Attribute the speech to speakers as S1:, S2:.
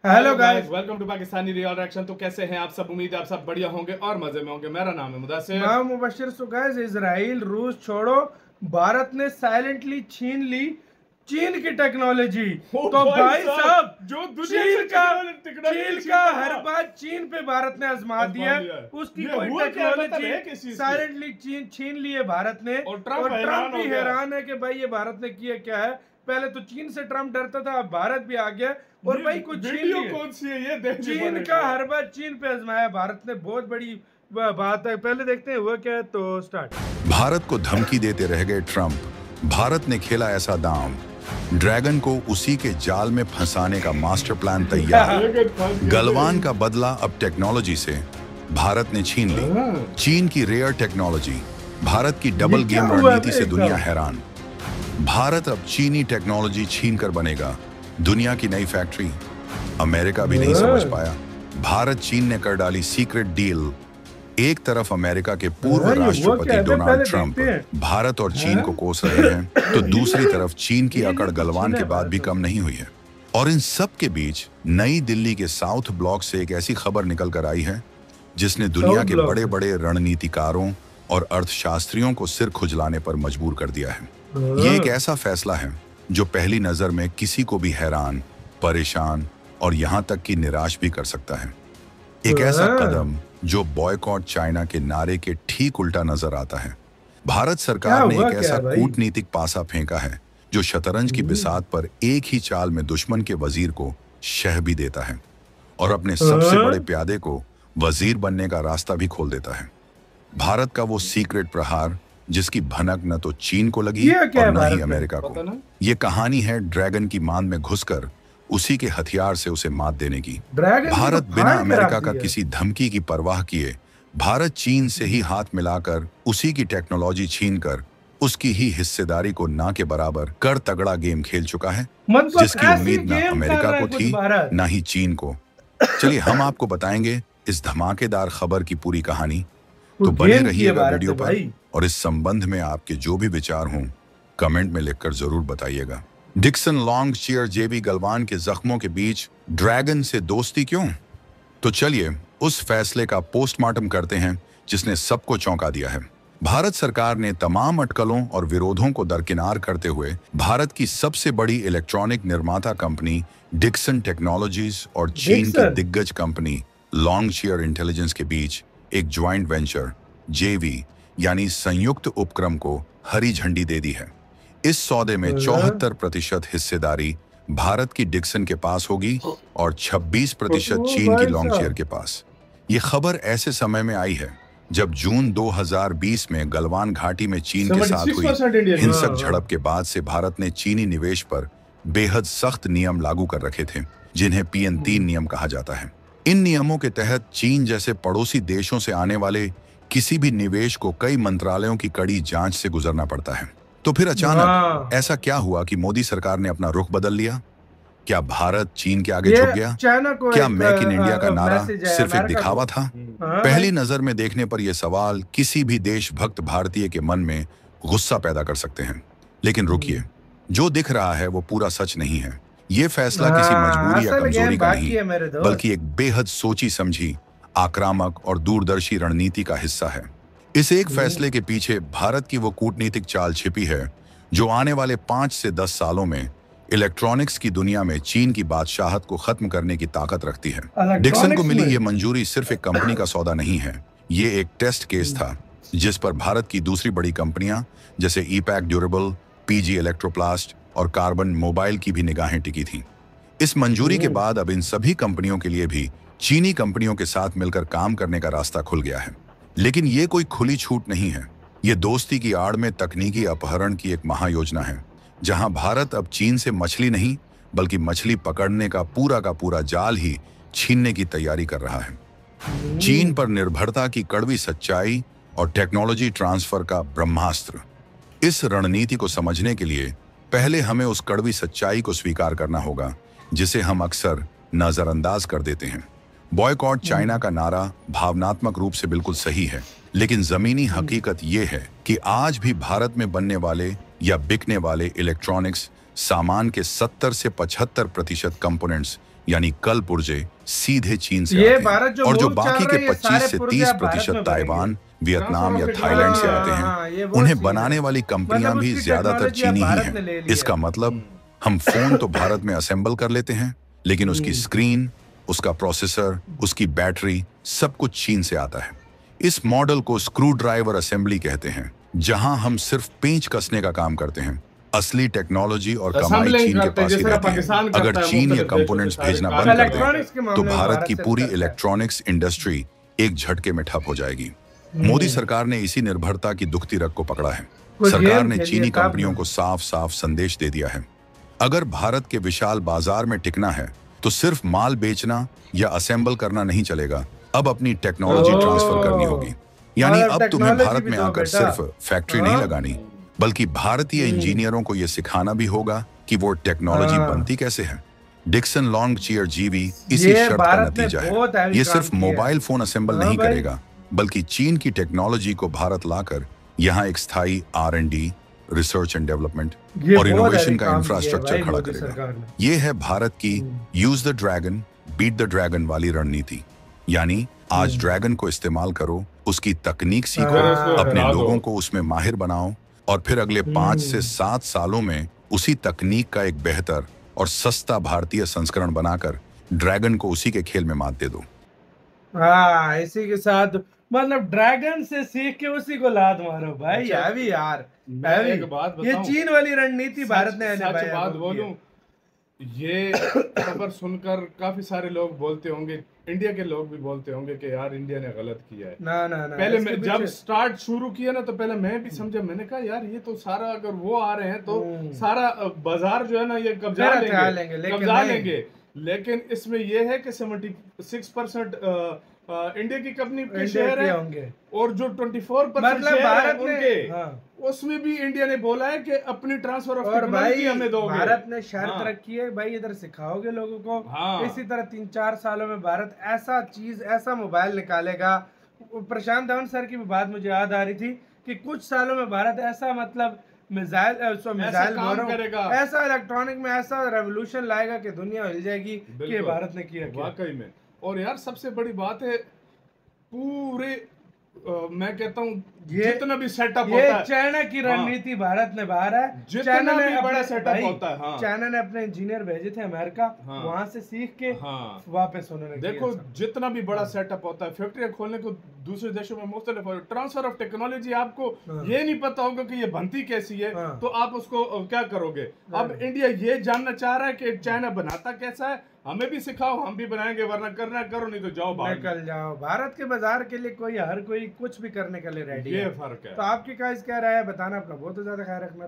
S1: Hello guys.
S2: Welcome to Pakistani real reaction. तो कैसे हैं आप सब? उम्मीद है आप सब बढ़िया होंगे और मजे में होंगे। मेरा नाम है मुदस्सिर।
S1: मैं मुबशिर। सो गाइस, इजराइल रूस छोड़ो, भारत ने साइलेंटली छीन ली चीन की टेक्नोलॉजी। तो भाई साहब,
S2: जो दुनिया से
S1: चीन का हर बात चीन पे भारत ने आजमा दिया। उसकी
S2: ये
S1: कोई
S2: हुआ क्या? मतलब है
S1: टेक्नोलॉजी
S2: किस चीज की?
S1: साइलेंटली छीन ली है भारत ने।
S2: और
S1: और
S2: ट्रम्प
S1: ट्रम्प भी
S2: हो गया।
S1: हैरान है कि भाई ये भारत ने किया क्या है। पहले तो चीन से ट्रम्प डरता था, अब भारत भी आ गया और भाई कुछ छीन
S2: वीडियो
S1: लिया।
S2: कौन सी है ये? देखनी
S1: चीन
S2: पड़ेगी।
S1: का हर बात चीन पे आजमाया भारत ने, बहुत बड़ी बात है। पहले देखते हैं हुआ क्या है, तो स्टार्ट।
S3: भारत को धमकी देते रह गए ट्रंप। भारत ने खेला ऐसा दांव, ड्रैगन को उसी के जाल में फंसाने का मास्टर प्लान तैयार। गलवान का बदला अब टेक्नोलॉजी से भारत ने छीन ली। चीन की रेयर टेक्नोलॉजी, भारत की डबल गेम रणनीति से दुनिया हैरान। भारत अब चीनी टेक्नोलॉजी छीन कर बनेगा दुनिया की नई फैक्ट्री। अमेरिका भी नहीं समझ पाया। भारत चीन ने कर डाली सीक्रेट डील। एक तरफ अमेरिका के पूर्व राष्ट्रपति डोनाल्ड ट्रंप भारत और चीन को कोस रहे हैं, तो दूसरी तरफ चीन की अकड़ गलवान के बाद भी कम नहीं हुई है। और इन सब के बीच नई दिल्ली के साउथ ब्लॉक से एक ऐसी खबर निकल कर आई है जिसने दुनिया के बड़े बड़े रणनीतिकारों और अर्थशास्त्रियों को सिर खुजलाने पर मजबूर कर दिया है। ये एक ऐसा फैसला है जो पहली नजर में किसी को भी हैरान, परेशान और यहाँ तक कि निराश भी कर सकता है। एक ऐसा कदम जो बॉयकॉट चाइना के नारे के ठीक उल्टा नजर आता है। भारत सरकार ने एक ऐसा कूटनीतिक पासा फेंका है जो शतरंज की बिसात पर एक ही चाल में दुश्मन के वजीर को शह भी देता है और अपने सबसे बड़े प्यादे को वजीर बनने का रास्ता भी खोल देता है। भारत का वो सीक्रेट प्रहार जिसकी भनक न तो चीन को लगी और न ही अमेरिका को। ये कहानी है ड्रैगन की मान में घुसकर उसी के हथियार से उसे मात देने की। भारत बिना अमेरिका का किसी धमकी की परवाह किए भारत चीन से ही हाथ मिलाकर उसी की टेक्नोलॉजी छीनकर उसकी ही हिस्सेदारी को ना के बराबर कर तगड़ा गेम खेल चुका है, जिसकी उम्मीद ना अमेरिका को थी ना ही चीन को। चलिए हम आपको बताएंगे इस धमाकेदार खबर की पूरी कहानी। तो बने रहिएगा वीडियो पर और इस संबंध में आपके जो भी विचार हों कमेंट में लिखकर जरूर बताइएगा। डिक्सन लॉन्गशेयर जेबी गलवान के जख्मों के बीच ड्रैगन से दोस्ती क्यों? तो चलिए उस फैसले का पोस्टमार्टम करते हैं जिसने सबको चौंका दिया है। भारत सरकार ने तमाम अटकलों और विरोधों को दरकिनार करते हुए भारत की सबसे बड़ी इलेक्ट्रॉनिक निर्माता कंपनी डिक्सन टेक्नोलॉजीज और चीन की दिग्गज कंपनी लॉन्गशेयर इंटेलिजेंस के बीच एक ज्वाइंट वेंचर जेवी यानी संयुक्त उपक्रम को हरी झंडी दे दी है। इस सौदे में 74% हिस्सेदारी भारत की डिक्सन के पास होगी और 26% चीन की लॉन्गशेयर के पास। ये खबर ऐसे समय में आई है जब जून 2020 में गलवान घाटी में चीन के साथ हुई हिंसक झड़प के बाद से भारत ने चीनी निवेश पर बेहद सख्त नियम लागू कर रखे थे, जिन्हें PN3 नियम कहा जाता है। इन नियमों के तहत चीन जैसे पड़ोसी देशों से आने वाले किसी भी निवेश को कई मंत्रालयों की कड़ी जांच से गुजरना पड़ता है। तो फिर अचानक ऐसा क्या हुआ कि मोदी सरकार ने अपना रुख बदल लिया? क्या भारत चीन के आगे झुक गया? क्या मेक इन इंडिया का नारा सिर्फ एक दिखावा था? पहली नजर में देखने पर यह सवाल किसी भी देशभक्त भारतीय के मन में गुस्सा पैदा कर सकते हैं, लेकिन रुकिए, जो दिख रहा है वो पूरा सच नहीं है। ये फैसला किसी मजबूरी या कमजोरी का नहीं, बल्कि एक बेहद सोची समझी, आक्रामक और दूरदर्शी रणनीति का हिस्सा है। इस एक फैसले के पीछे भारत की वो कूटनीतिक चाल छिपी है जो आने वाले 5 से 10 सालों में इलेक्ट्रॉनिक्स की दुनिया में चीन की बादशाहत को खत्म करने की ताकत रखती है। डिक्सन को मिली ये मंजूरी सिर्फ एक कंपनी का सौदा नहीं है, ये एक टेस्ट केस था जिस पर भारत की दूसरी बड़ी कंपनियां जैसे ईपैक ड्यूरेबल, PG इलेक्ट्रोप्लास्ट और कार्बन मोबाइल की भी निगाहें टिकी थीं। इस मंजूरी के बाद अब इन सभी कंपनियों के लिए भी चीनी कंपनियों के साथ मिलकर काम करने का रास्ता खुल गया है। लेकिन ये कोई खुली छूट नहीं है, ये दोस्ती की आड़ में तकनीकी अपहरण की एक महायोजना है, जहां भारत अब चीन से मछली नहीं बल्कि मछली पकड़ने का पूरा जाल ही छीनने की तैयारी कर रहा है। चीन पर निर्भरता की कड़वी सच्चाई और टेक्नोलॉजी ट्रांसफर का ब्रह्मास्त्र। इस रणनीति को समझने के लिए पहले हमें उस कड़वी सच्चाई को स्वीकार करना होगा जिसे हम अक्सर नजरअंदाज कर देते हैं। बॉयकॉट चाइना का नारा भावनात्मक रूप से बिल्कुल सही है, लेकिन जमीनी हकीकत यह है कि आज भी भारत में बनने वाले या बिकने वाले इलेक्ट्रॉनिक्स सामान के 70 से 75% कंपोनेंट्स यानी कल पुर्जे सीधे चीन से
S1: ये
S3: आते
S1: भारत
S3: हैं
S1: जो
S3: और जो
S1: move
S3: बाकी
S1: चल
S3: के
S1: रहा है, ये
S3: 25
S1: सारे
S3: से
S1: पुर्जे
S3: 30
S1: अब भारत
S3: प्रतिशत
S1: में
S3: ताइवान, वियतनाम या
S2: Transfer of
S3: थाईलैंड से
S2: technology,
S3: आते
S1: हाँ, ये
S3: हैं।
S1: वो
S3: उन्हें
S1: चीज़
S3: बनाने
S1: है।
S3: वाली कंपनियां
S1: मतलब
S3: भी
S1: उसकी
S3: ज्यादातर
S1: technology अब
S3: चीनी ही
S1: भारत ने ले
S3: हैं।
S1: ली
S3: इसका
S1: है।
S3: मतलब हम फोन तो भारत में असेंबल कर लेते हैं, लेकिन उसकी स्क्रीन, उसका प्रोसेसर, उसकी बैटरी सब कुछ चीन से आता है। इस मॉडल को स्क्रू ड्राइवर असेंबली कहते हैं, जहां हम सिर्फ पेंच कसने का काम करते हैं। असली टेक्नोलॉजी और कमाई
S2: Assembling
S3: चीन के
S2: करते हैं,
S3: पास ही
S2: जिस तरह
S3: रहती
S2: पाकिस्तान
S3: है।
S2: करता
S3: अगर
S2: है
S3: चीन ये
S2: मुख्तलिफ देशों
S3: कंपोनेंट्स
S2: से सारे
S3: भेजना
S2: कार्य
S3: बंद कर
S1: इलेक्ट्रॉनिक्स के
S3: दे, तो
S1: मामले में
S3: भारत
S1: भारत
S3: की
S1: से
S3: पूरी
S1: करता है।
S3: इलेक्ट्रॉनिक्स इंडस्ट्री एक झटके में ठप हो जाएगी। मोदी सरकार ने इसी निर्भरता की दुखती रग को पकड़ा है।
S1: कोई
S3: सरकार
S1: गेम
S3: ने
S1: खेलिए
S3: चीनी
S1: तब
S3: कंपनियों
S1: ना।
S3: को साफ साफ संदेश दे दिया है, अगर भारत के विशाल बाजार में टिकना है तो सिर्फ माल बेचना या असेंबल करना नहीं चलेगा, अब अपनी टेक्नोलॉजी
S1: ओह।
S3: ट्रांसफर करनी होगी। यानी
S1: मतलब
S3: अब तुम्हें
S1: technology
S3: भारत
S1: भी
S3: में
S1: दो
S3: आकर
S1: बेटा।
S3: सिर्फ फैक्ट्री नहीं लगानी, बल्कि भारतीय इंजीनियरों को यह सिखाना भी होगा कि वो टेक्नोलॉजी
S1: हाँ।
S3: बनती कैसे है। डिक्सन लॉन्गचियर जीवी इसी
S1: ये
S3: शर्त का
S1: भारत ने
S3: नतीजा
S1: बहुत
S3: है।
S1: हैवी
S3: ये
S1: काम
S3: सिर्फ
S1: किया है।
S3: मोबाइल फोन असेंबल
S1: हाँ
S3: नहीं
S1: भाई।
S3: करेगा, बल्कि चीन की टेक्नोलॉजी को भारत लाकर यहाँ एक स्थायी R&D, रिसर्च एंड डेवलपमेंट
S1: ये
S3: और
S1: बहुत
S3: इनोवेशन
S1: हैवी
S3: का
S1: काम किया है
S3: इंफ्रास्ट्रक्चर
S1: भाई
S3: खड़ा
S1: मोदी सरकार
S3: करेगा।
S1: ने।
S3: ये है भारत की use the dragon beat the dragon वाली रणनीति। यानी आज ड्रैगन को इस्तेमाल करो, उसकी तकनीक सीखो,
S1: हाँ।
S3: अपने
S2: हरा दो।
S3: लोगों को उसमें माहिर बनाओ और फिर अगले 5 से 7 सालों में उसी तकनीक का एक बेहतर और सस्ता भारतीय संस्करण बनाकर ड्रैगन को उसी के खेल में मात दे दो।
S1: हाँ, इसी के साथ मतलब ड्रैगन से सीख के उसी को लात मारो भाई।
S2: अच्छा,
S1: हैवी यार,
S2: मैं
S1: हैवी।
S2: एक बात
S1: ये
S2: बताऊं?
S1: चीन वाली रणनीति भारत ने
S2: सच
S1: निभाई है,
S2: बात
S1: बोल दिया।
S2: बोलूं, ये खबर सुनकर काफी सारे लोग बोलते होंगे, इंडिया के लोग भी बोलते होंगे कि यार इंडिया ने गलत किया है।
S1: ना ना ना,
S2: पहले
S1: इसके
S2: मैं जब
S1: पीछे-
S2: स्टार्ट शुरू किया ना, तो पहले मैं भी समझा, मैंने कहा यार ये तो सारा, अगर वो आ रहे हैं तो सारा बाजार जो है ना ये कब्जा
S1: मेरा ख्याल लेंगे,
S2: लेंगे,
S1: लेकिन
S2: कब्जा
S1: नहीं।
S2: लेंगे। लेकिन इसमें ये है कि 76% इंडिया की कंपनी के
S1: इंडिया
S2: शेयर
S1: के
S2: है
S1: होंगे।
S2: और जो 24%
S1: मतलब
S2: शेयर है
S1: भारत ने
S2: उनके,
S1: हाँ।
S2: उसमें भी इंडिया ने बोला है कि अपनी ट्रांसफर ऑफ
S1: और भाई
S2: टेक्नोलॉजी हमें दोगे।
S1: भारत ने शर्त
S2: हाँ।
S1: रखी है भाई, इधर सिखाओगे लोगों को।
S2: हाँ।
S1: इसी तरह 3-4 सालों में भारत ऐसा चीज, ऐसा मोबाइल निकालेगा। प्रशांत धवन सर की भी बात मुझे याद आ रही थी कि कुछ सालों में भारत ऐसा मतलब मिसाइल
S2: काम
S1: बोलो,
S2: करेगा।
S1: ऐसा इलेक्ट्रॉनिक में ऐसा रेवोल्यूशन लाएगा कि दुनिया हिल जाएगी कि
S2: बिल्कुल।
S1: भारत ने किया क्या।
S2: वाकई में। और यार सबसे बड़ी बात है, पूरे मैं कहता हूँ जितना भी सेटअप
S1: ये
S2: होता है,
S1: चाइना की रणनीति भारत ने बाहर है।
S2: जितना
S1: चाइना ने
S2: भी बड़ा
S1: अपने-
S2: सेटअप
S1: भाई,
S2: होता है, हाँ।
S1: चाइना ने अपने इंजीनियर भेजे थे अमेरिका,
S2: हाँ।
S1: वहां से सीख के
S2: हाँ।
S1: वापस उन्होंने
S2: देखो
S1: किया।
S2: जितना भी बड़ा सेटअप होता है, फैक्ट्रियां खोलने को दूसरे देशों में मुख्तलिफ ट्रांसफर ऑफ टेक्नोलॉजी, आपको
S1: हाँ।
S2: ये नहीं पता होगा कि ये बनती कैसी है,
S1: हाँ।
S2: तो आप उसको क्या करोगे। अब इंडिया ये जानना चाह रहा है कि चाइना बनाता कैसा है, हमें भी सिखाओ, हम भी बनाएंगे, वरना करना करो, नहीं तो जाओ बाहर।
S1: निकल जाओ। भारत के बाजार के लिए कोई हर कोई कुछ भी करने के लिए रेडी
S2: ये
S1: है।
S2: फर्क है।
S1: तो आपकी क्या राय है बताना, अपना बहुत ज्यादा ख्याल रखना।